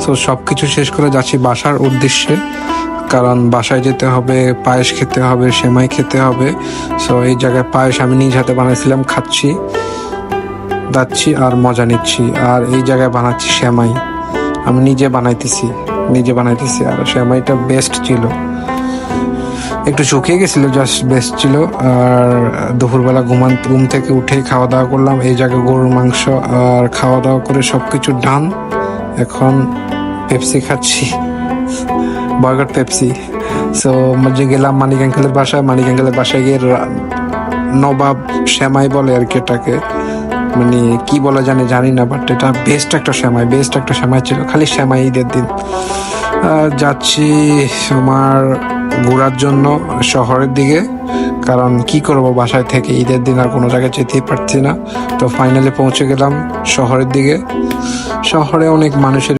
So সব কিছু শেষ করে যাচ্ছি বাসার উদ্দেশ্যে, কারণ বাসায় যেতে হবে, পায়েস খেতে হবে, সেমাই খেতে হবে। সো এই জায়গায় পায়েস আমি নিজ হাতে বানাইছিলাম, খাচ্ছি, যাচ্ছি আর মজা নিচ্ছি। আর এই জায়গায় বানাচ্ছি সেমাই, আমি নিজে বানাইতেছি আর সেমাইটা বেস্ট ছিল, একটু শুকিয়ে গেছিল, জাস্ট বেস্ট ছিল। আর দুপুরবেলা ঘুম থেকে উঠেই খাওয়া দাওয়া করলাম, এই জায়গায় গরুর মাংস, আর খাওয়া দাওয়া করে সবকিছু ডান। এখন পেপসি খাচ্ছি, বার্গার পেপসি। সো যে গেলাম মানিক আঙ্কেলের বাসায় গিয়ে নবাব সেমাই বলে আর কি এটাকে, মানে কি বলে জানি না, বাট এটা বেস্ট একটা সেমাই ছিল, খালি সেমাই ঈদের দিন। যাচ্ছি আমার ঘোরার জন্য শহরের দিকে, কারণ কি করব, বাসায় থেকে ঈদের দিন আর কোনো জায়গায় যেতেই পারছি না। তো ফাইনালি পৌঁছে গেলাম শহরের দিকে। শহরে অনেক মানুষের